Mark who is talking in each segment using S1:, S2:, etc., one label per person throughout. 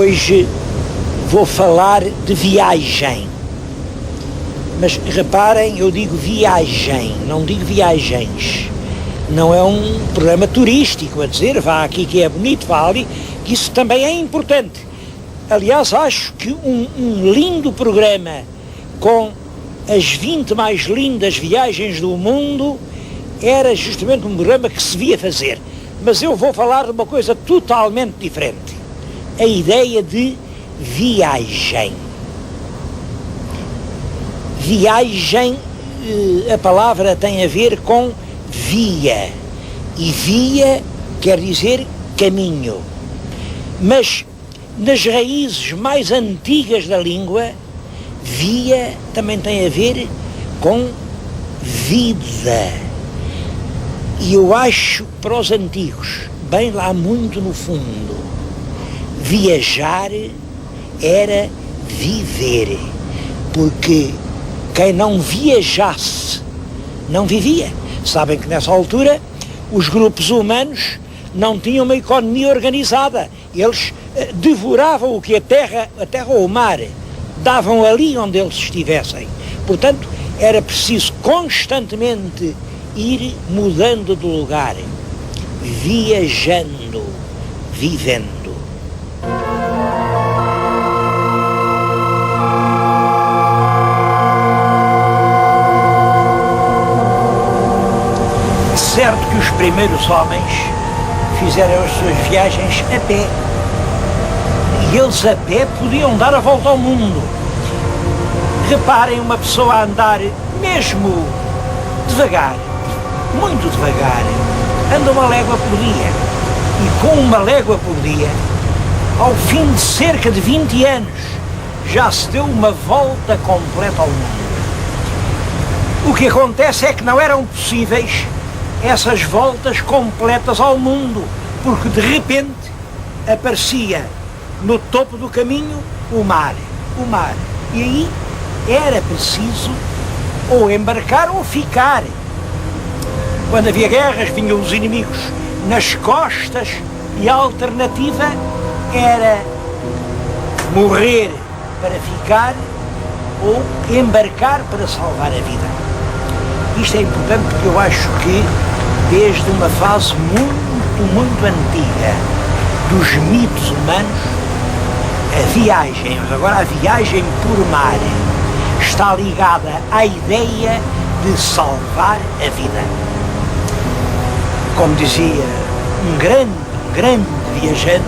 S1: Hoje vou falar de viagem. Mas reparem, eu digo viagem, não digo viagens. Não é um programa turístico a dizer vá aqui que é bonito, vá ali, que isso também é importante. Aliás, acho que um lindo programa com as 20 mais lindas viagens do mundo era justamente um programa que se devia fazer. Mas eu vou falar de uma coisa totalmente diferente. A ideia de viagem. Viagem, a palavra tem a ver com via. E via quer dizer caminho. Mas nas raízes mais antigas da língua, via também tem a ver com vida. E eu acho que para os antigos, bem lá muito no fundo, viajar era viver. Porque quem não viajasse não vivia. Sabem que nessa altura os grupos humanos não tinham uma economia organizada. Eles devoravam o que a terra ou o mar davam ali onde eles estivessem. Portanto, era preciso constantemente ir mudando de lugar, viajando, vivendo. Certo que os primeiros homens fizeram as suas viagens a pé. E eles a pé podiam dar a volta ao mundo. Reparem uma pessoa a andar mesmo devagar, muito devagar, anda 1 légua por dia. E com 1 légua por dia, ao fim de cerca de 20 anos, já se deu uma volta completa ao mundo. O que acontece é que não eram possíveis essas voltas completas ao mundo, porque de repente aparecia no topo do caminho o mar. E aí era preciso ou embarcar ou ficar. Quando havia guerras, vinham os inimigos nas costas e a alternativa era morrer para ficar ou embarcar para salvar a vida. Isto é importante porque eu acho que desde uma fase muito antiga dos mitos humanos, a viagem, mas agora a viagem por mar, está ligada à ideia de salvar a vida. Como dizia um grande viajante,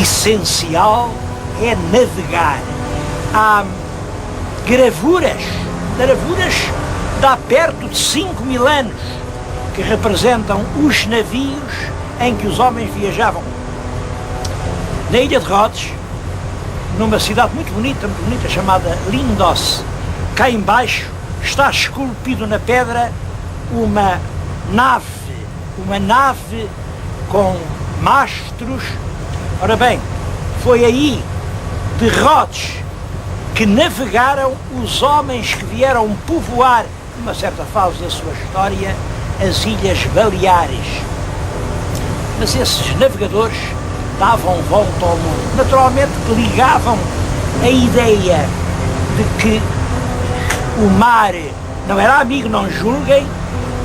S1: essencial é navegar. Há gravuras de há perto de 5.000 anos que representam os navios em que os homens viajavam. Na ilha de Rhodes, numa cidade muito bonita chamada Lindos, cá embaixo está esculpido na pedra uma nave com mastros. Ora bem, foi aí de Rhodes que navegaram os homens que vieram povoar, numa certa fase da sua história, as Ilhas Baleares. Mas esses navegadores davam volta ao mundo. Naturalmente que ligavam a ideia de que o mar não era amigo, não julguem,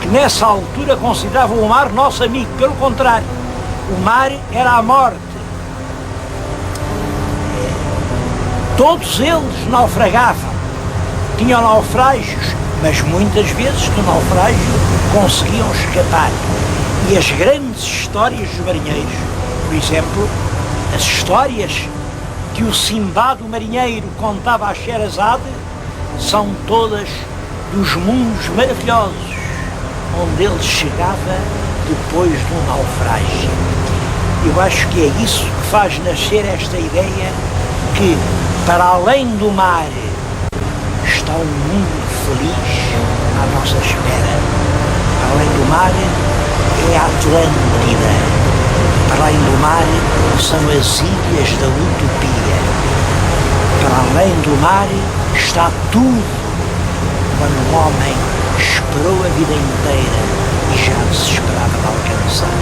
S1: que nessa altura consideravam o mar nosso amigo. Pelo contrário, o mar era a morte. Todos eles naufragavam, tinham naufrágios, mas muitas vezes do naufrágio conseguiam escapar. E as grandes histórias dos marinheiros, por exemplo, as histórias que o Simbad, o marinheiro, contava a Sherazade, são todas dos mundos maravilhosos, onde ele chegava depois de um naufrágio. Eu acho que é isso que faz nascer esta ideia que, para além do mar, está um mundo feliz à nossa espera. Para além do mar é a Atlântida. Para além do mar são as ilhas da utopia. Para além do mar está tudo, quando o homem esperou a vida inteira e já desesperava de alcançar.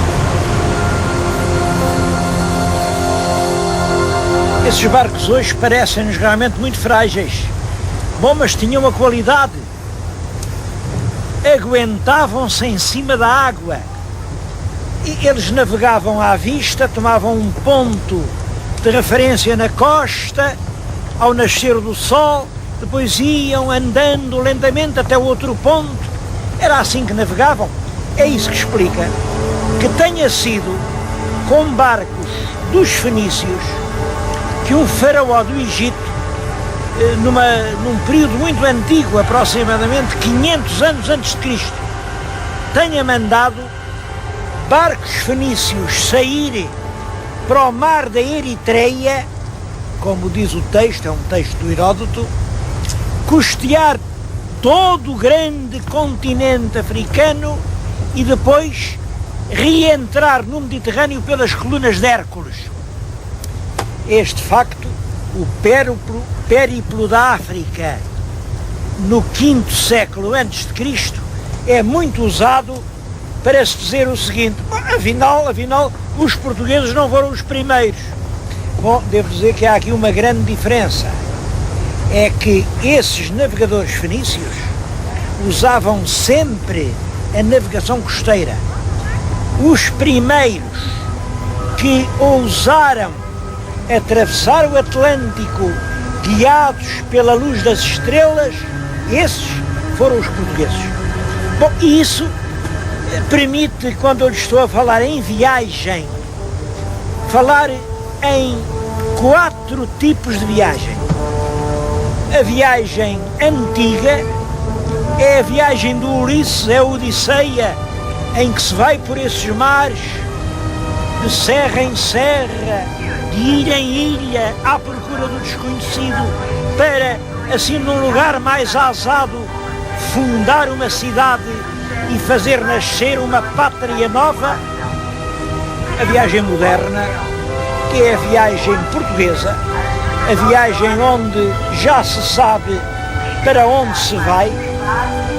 S1: Esses barcos hoje parecem-nos realmente muito frágeis. Bom, mas tinham uma qualidade. Aguentavam-se em cima da água. E eles navegavam à vista, tomavam um ponto de referência na costa, ao nascer do sol, depois iam andando lentamente até o outro ponto. Era assim que navegavam. É isso que explica que tenha sido com barcos dos fenícios que um faraó do Egito, num período muito antigo, aproximadamente 500 anos antes de Cristo, tenha mandado barcos fenícios saírem para o mar da Eritreia, como diz o texto, é um texto do Heródoto, custear todo o grande continente africano e depois reentrar no Mediterrâneo pelas colunas de Hércules. Este facto, o périplo da África no V século a.C., é muito usado para se dizer o seguinte: afinal, os portugueses não foram os primeiros. Bom, devo dizer que há aqui uma grande diferença. É que esses navegadores fenícios usavam sempre a navegação costeira. Os primeiros que ousaram atravessar o Atlântico guiados pela luz das estrelas, esses foram os portugueses. Bom, e isso permite, quando eu lhe estou a falar em viagem, falar em 4 tipos de viagem. A viagem antiga é a viagem do Ulisses, é a Odisseia, em que se vai por esses mares, de serra em serra, de ilha em ilha, à procura do desconhecido, para, assim, num lugar mais azado, fundar uma cidade e fazer nascer uma pátria nova. A viagem moderna, que é a viagem portuguesa, a viagem onde já se sabe para onde se vai,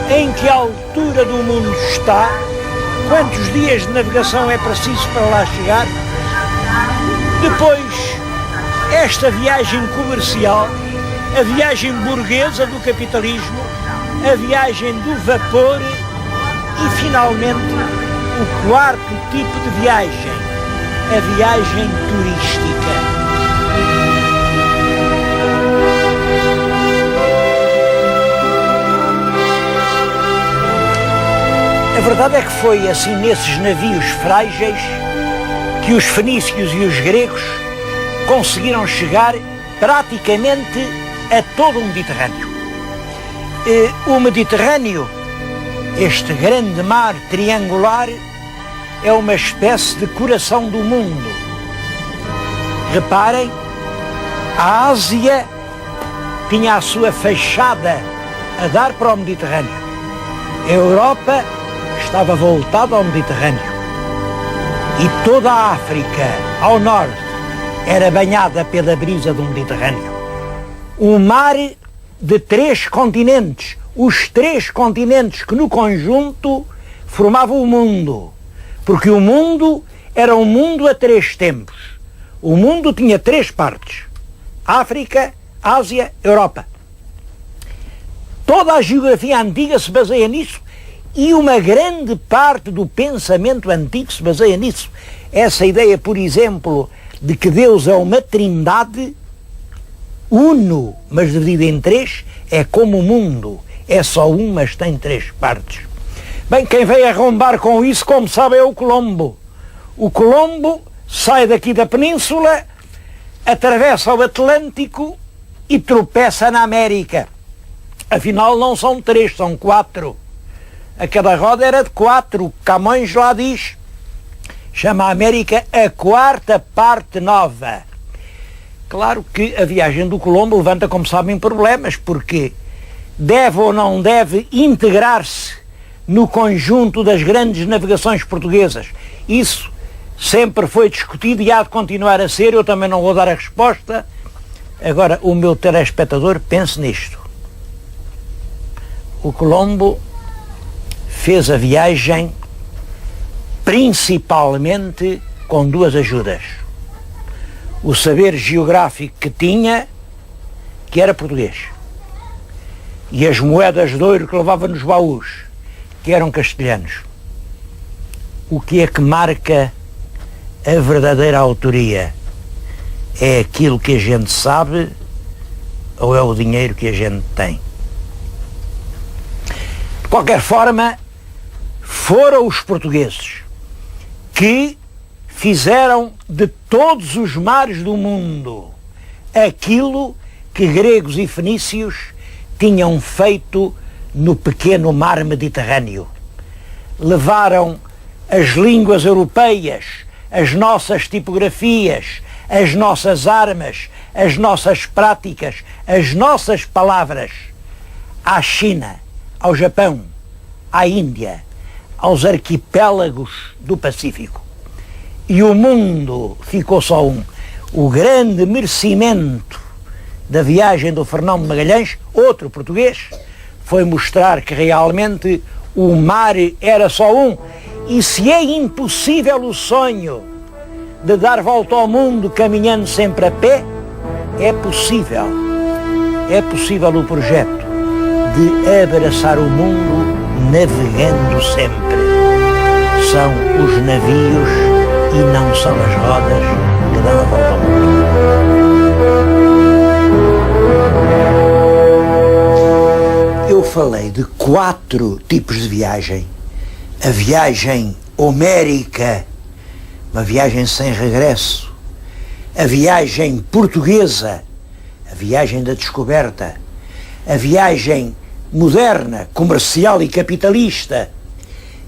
S1: em que altura do mundo está, quantos dias de navegação é preciso para lá chegar. Depois, esta viagem comercial, a viagem burguesa do capitalismo, a viagem do vapor e, finalmente, o 4º tipo de viagem, a viagem turística. A verdade é que foi assim nesses navios frágeis que os fenícios e os gregos conseguiram chegar praticamente a todo o Mediterrâneo. O Mediterrâneo, este grande mar triangular, é uma espécie de coração do mundo. Reparem, a Ásia tinha a sua fachada a dar para o Mediterrâneo. A Europa estava voltada ao Mediterrâneo. E toda a África, ao norte, era banhada pela brisa do Mediterrâneo. Um mar de 3 continentes, os 3 continentes que no conjunto formavam o mundo. Porque o mundo era um mundo a 3 tempos. O mundo tinha 3 partes: África, Ásia, Europa. Toda a geografia antiga se baseia nisso. E uma grande parte do pensamento antigo se baseia nisso. Essa ideia, por exemplo, de que Deus é uma trindade, uno, mas dividido em 3, é como o mundo. É só um, mas tem 3 partes. Bem, quem veio arrombar com isso, como sabe, é o Colombo. O Colombo sai daqui da península, atravessa o Atlântico e tropeça na América. Afinal, não são 3, são 4. A cada roda era de 4. Camões lá diz, chama a América a 4ª parte nova. Claro que a viagem do Colombo levanta, como sabem, problemas, porque deve ou não deve integrar-se no conjunto das grandes navegações portuguesas. Isso sempre foi discutido e há de continuar a ser. Eu também não vou dar a resposta. Agora, o meu telespectador pense nisto. O Colombo fez a viagem principalmente com 2 ajudas. o saber geográfico que tinha, que era português. E as moedas de ouro que levava nos baús, que eram castelhanos. O que é que marca a verdadeira autoria? É aquilo que a gente sabe ou é o dinheiro que a gente tem? De qualquer forma, foram os portugueses que fizeram de todos os mares do mundo aquilo que gregos e fenícios tinham feito no pequeno mar Mediterrâneo. Levaram as línguas europeias, as nossas tipografias, as nossas armas, as nossas práticas, as nossas palavras à China, ao Japão, à Índia, aos arquipélagos do Pacífico. E o mundo ficou só um. O grande merecimento da viagem do Fernão de Magalhães, outro português, foi mostrar que realmente o mar era só um. E se é impossível o sonho de dar volta ao mundo caminhando sempre a pé, é possível o projeto de abraçar o mundo navegando sempre. São os navios e não são as rodas que dão a volta ao mundo. Eu falei de 4 tipos de viagem. A viagem homérica, uma viagem sem regresso. A viagem portuguesa, a viagem da descoberta. A viagem moderna, comercial e capitalista.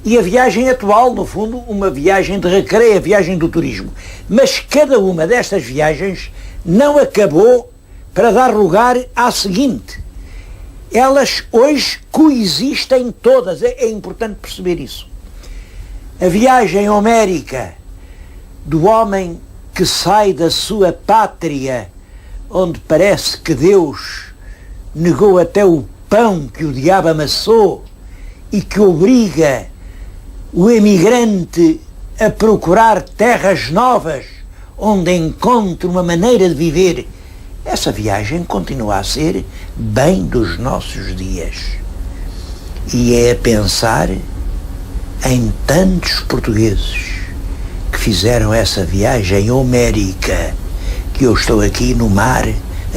S1: E a viagem atual, no fundo, uma viagem de recreio, a viagem do turismo. Mas cada uma destas viagens não acabou para dar lugar à seguinte. Elas hoje coexistem todas, é importante perceber isso. A viagem homérica do homem que sai da sua pátria, onde parece que Deus negou até o pão que o diabo amassou e que obriga o emigrante a procurar terras novas onde encontre uma maneira de viver. Essa viagem continua a ser bem dos nossos dias. E é a pensar em tantos portugueses que fizeram essa viagem homérica que eu estou aqui no mar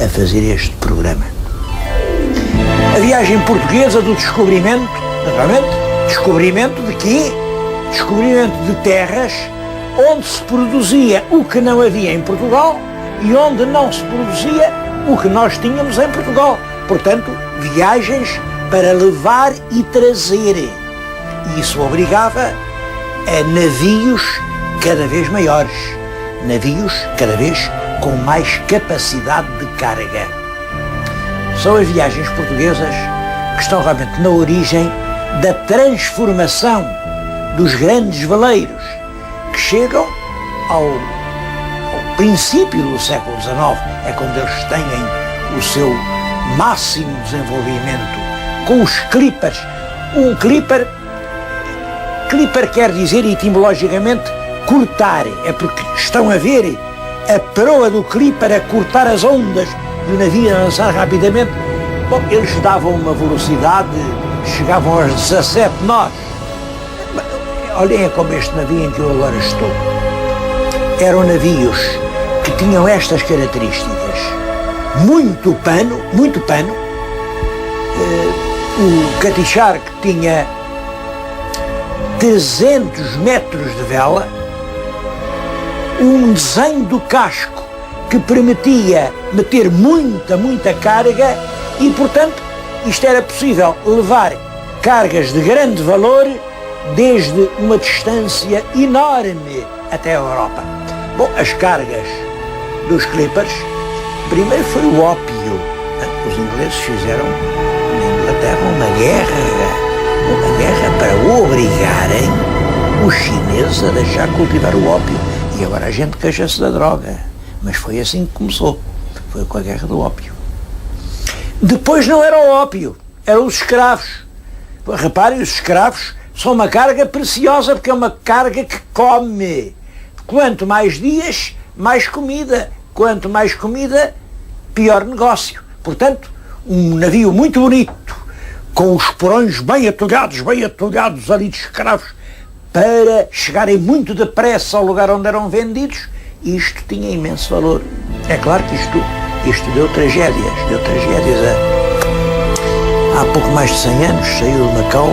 S1: a fazer este programa. A viagem portuguesa do descobrimento, naturalmente, descobrimento de quê? Descobrimento de terras onde se produzia o que não havia em Portugal e onde não se produzia o que nós tínhamos em Portugal. Portanto, viagens para levar e trazer. E isso obrigava a navios cada vez maiores, navios cada vez com mais capacidade de carga. São as viagens portuguesas que estão realmente na origem da transformação dos grandes veleiros que chegam ao princípio do século XIX, é quando eles têm o seu máximo desenvolvimento, com os clippers. Um clipper quer dizer etimologicamente cortar, é porque estão a ver a proa do clipper a cortar as ondas do navio a avançar rapidamente. Bom, eles davam uma velocidade, chegavam aos 17 nós. Olhem como este navio em que eu agora estou. Eram navios que tinham estas características. Muito pano. O Cutty Shark tinha 300 metros de vela, um desenho do casco que permitia meter muita carga e, portanto, isto era possível levar cargas de grande valor desde uma distância enorme até a Europa. Bom, as cargas dos clippers, primeiro foi o ópio. Os ingleses fizeram na Inglaterra uma guerra para obrigarem os chineses a deixar cultivar o ópio. E agora a gente queixa-se da droga. Mas foi assim que começou. Foi com a guerra do ópio. Depois não era o ópio, eram os escravos. Reparem, os escravos são uma carga preciosa, porque é uma carga que come. Quanto mais dias, mais comida. quanto mais comida, pior negócio. Portanto, um navio muito bonito, com os porões bem atulhados ali de escravos, para chegarem muito depressa ao lugar onde eram vendidos, isto tinha imenso valor. É claro que isto deu tragédias há pouco mais de 100 anos saiu de Macau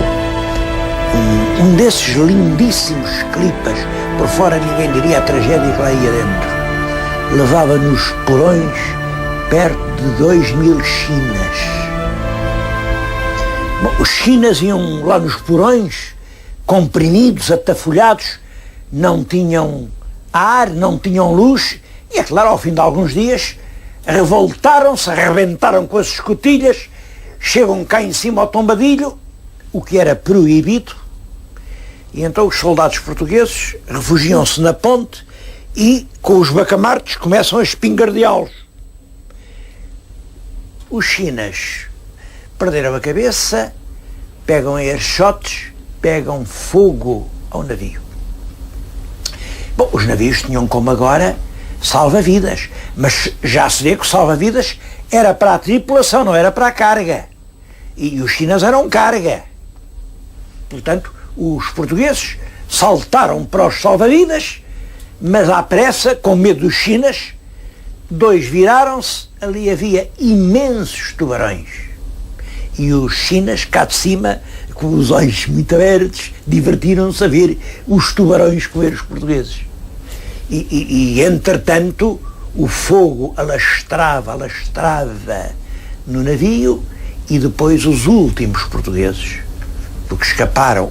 S1: um desses lindíssimos clipas, por fora ninguém diria a tragédia que lá ia dentro. Levava nos porões perto de 2.000 chinas. Bom, os chinas iam lá nos porões, comprimidos, atafolhados, não tinham ar, não tinham luz, e é claro, ao fim de alguns dias, revoltaram-se, arrebentaram com as escotilhas, chegam cá em cima ao tombadilho, o que era proibido, e então os soldados portugueses refugiam-se na ponte e, com os bacamartes, começam a espingardeá-los. Os chinas perderam a cabeça, pegam em archotes, pegam fogo ao navio. Bom, os navios tinham, como agora, salva-vidas, mas já se vê que o salva-vidas era para a tripulação, não era para a carga. E os chinas eram carga. Portanto, os portugueses saltaram para os salva-vidas, mas à pressa, com medo dos chinas, dois viraram-se, ali havia imensos tubarões. E os chinas, cá de cima, com os olhos muito abertos, divertiram-se a ver os tubarões comer os portugueses. E entretanto, o fogo alastrava no navio, e depois os últimos portugueses, porque escaparam,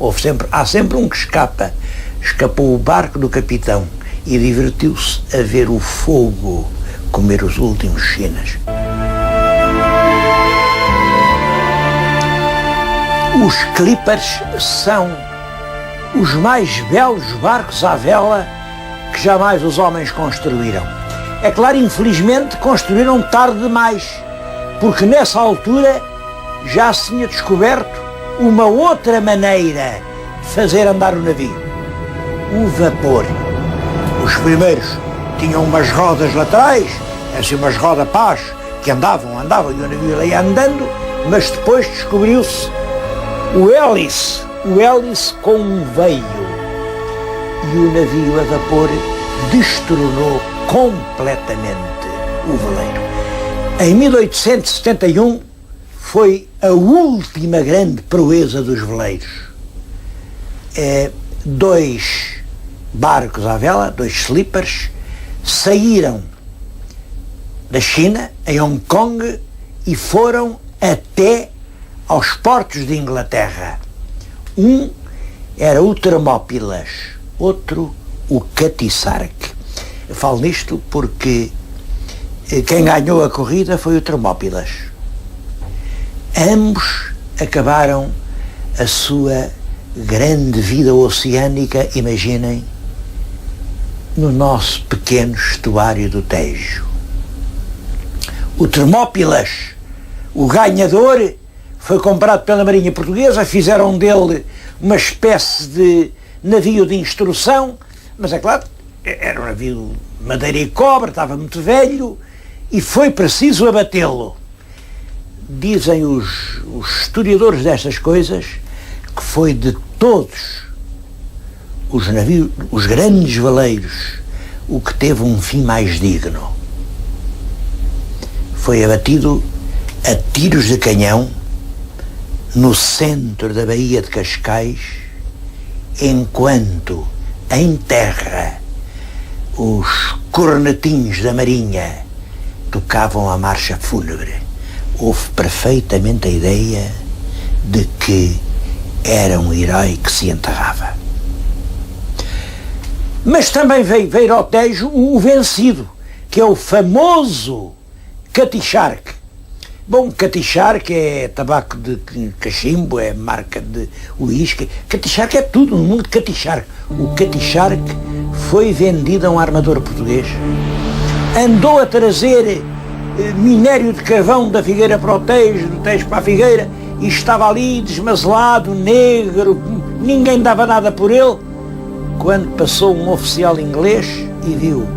S1: há sempre um que escapa. Escapou o barco do capitão e divertiu-se a ver o fogo comer os últimos chinas. Os clippers são os mais belos barcos à vela que jamais os homens construíram. É claro, infelizmente, construíram tarde demais, porque nessa altura já se tinha descoberto uma outra maneira de fazer andar o navio: o vapor. Os primeiros tinham umas rodas laterais, assim umas roda-pás, que andavam e o navio ia andando, mas depois descobriu-se o hélice com um veio, e o navio a vapor destronou completamente o veleiro. Em 1871 foi a última grande proeza dos veleiros. Dois barcos à vela, dois slippers, saíram da China, em Hong Kong, e foram até aos portos de Inglaterra. Um era o Termópilas, outro o Catisarc. Eu falo nisto porque quem ganhou a corrida foi o Termópilas. Ambos acabaram a sua grande vida oceânica, imaginem, no nosso pequeno estuário do Tejo. O Termópilas, o ganhador, foi comprado pela Marinha Portuguesa, fizeram dele uma espécie de navio de instrução, mas é claro, era um navio de madeira e cobre, estava muito velho, e foi preciso abatê-lo. Dizem os historiadores destas coisas que foi de todos os navios, os grandes veleiros, o que teve um fim mais digno. Foi abatido a tiros de canhão no centro da Baía de Cascais, enquanto em terra os cornetinhos da Marinha tocavam a marcha fúnebre. Houve perfeitamente a ideia de que era um herói que se enterrava. Mas também veio ao Tejo o vencido, que é o famoso Catisarc. Bom, Catisarc é tabaco de cachimbo, é marca de uísque. Catisarc é tudo no mundo de Catisarc. O Catisarc foi vendido a um armador português. Andou a trazer minério de carvão da Figueira para o Tejo, do Tejo para a Figueira, e estava ali desmazelado, negro, ninguém dava nada por ele, quando passou um oficial inglês e viu: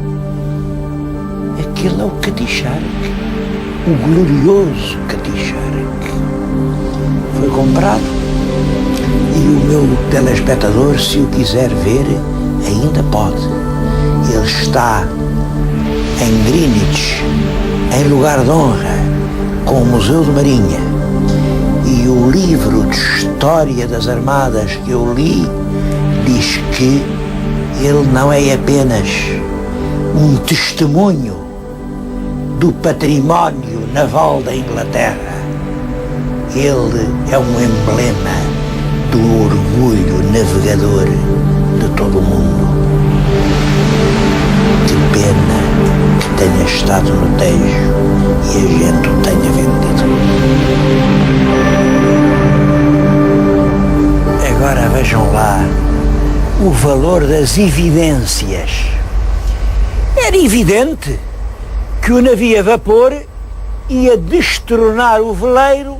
S1: aquele é o Catishark, o glorioso Catishark. Foi comprado e o meu telespectador, se o quiser ver, ainda pode. Ele está em Greenwich, em lugar de honra, com o Museu de Marinha. E o livro de História das Armadas que eu li diz que ele não é apenas um testemunho do património naval da Inglaterra. Ele é um emblema do orgulho navegador de todo o mundo. Que pena que tenha estado no Tejo e a gente o tenha vendido. Agora vejam lá o valor das evidências. Era evidente que o navio a vapor ia destronar o veleiro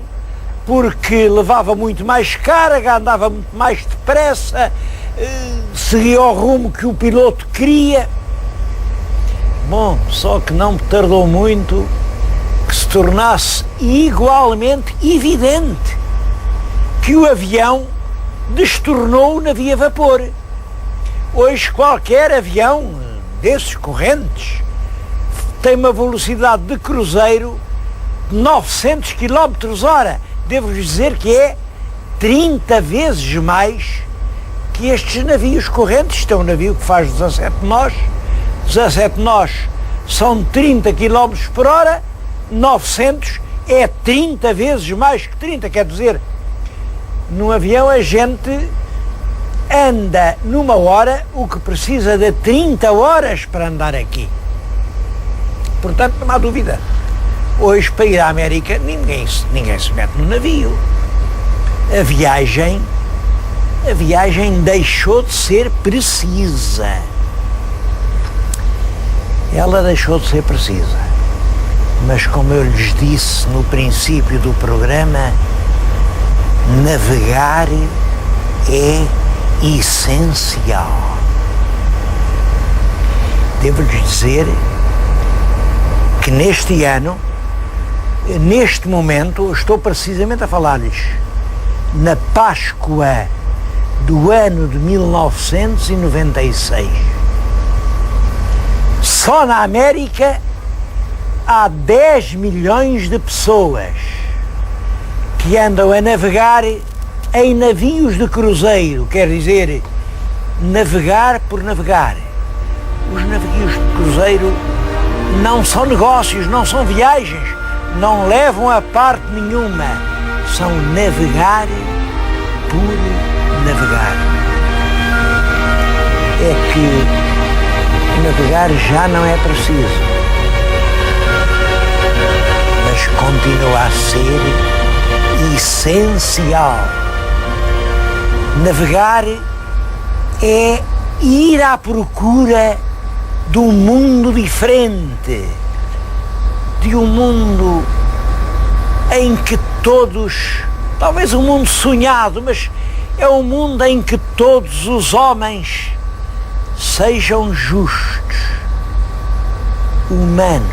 S1: porque levava muito mais carga, andava muito mais depressa, seguia o rumo que o piloto queria. Bom, só que não tardou muito que se tornasse igualmente evidente que o avião destornou o navio a vapor. Hoje qualquer avião desses correntes tem uma velocidade de cruzeiro de 900 km/h. Devo-vos dizer que é 30 vezes mais que estes navios correntes. Isto é um navio que faz 17 nós. 17 nós são 30 km/h, 900 é 30 vezes mais que 30. Quer dizer, num avião a gente anda numa hora o que precisa de 30 horas para andar aqui. Portanto, não há dúvida. Hoje, para ir à América, ninguém se mete no navio. A viagem deixou de ser precisa. Ela deixou de ser precisa. Mas, como eu lhes disse no princípio do programa, navegar é essencial. Devo-lhes dizer que neste ano, neste momento, estou precisamente a falar-lhes na Páscoa do ano de 1996. Só na América há 10 milhões de pessoas que andam a navegar em navios de cruzeiro, quer dizer, navegar por navegar. Os navios de cruzeiro não são negócios, não são viagens, não levam a parte nenhuma, são navegar por navegar. É que navegar já não é preciso, mas continua a ser essencial. Navegar é ir à procura de um mundo diferente, de um mundo em que todos, talvez um mundo sonhado, mas é um mundo em que todos os homens sejam justos, humanos,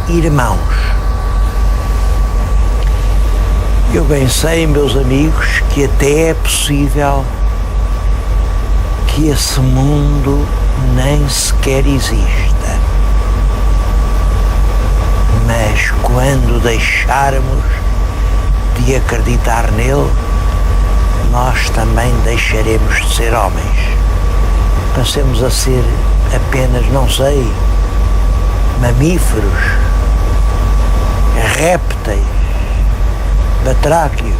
S1: irmãos. Eu bem sei, meus amigos, que até é possível que esse mundo nem sequer exista. Mas quando deixarmos de acreditar nele, nós também deixaremos de ser homens. Passemos a ser apenas, não sei, mamíferos, répteis, batráquios.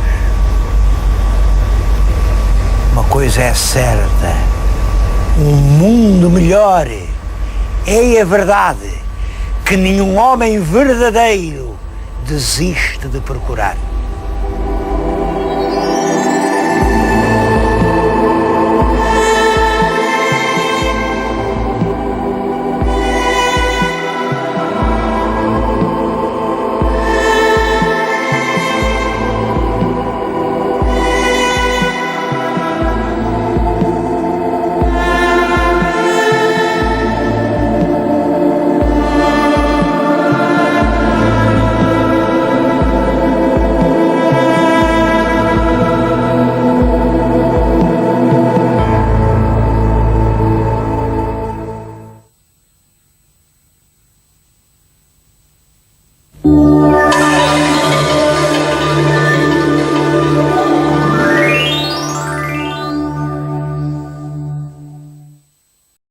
S1: Uma coisa é certa, um mundo melhor é a verdade que nenhum homem verdadeiro desiste de procurar.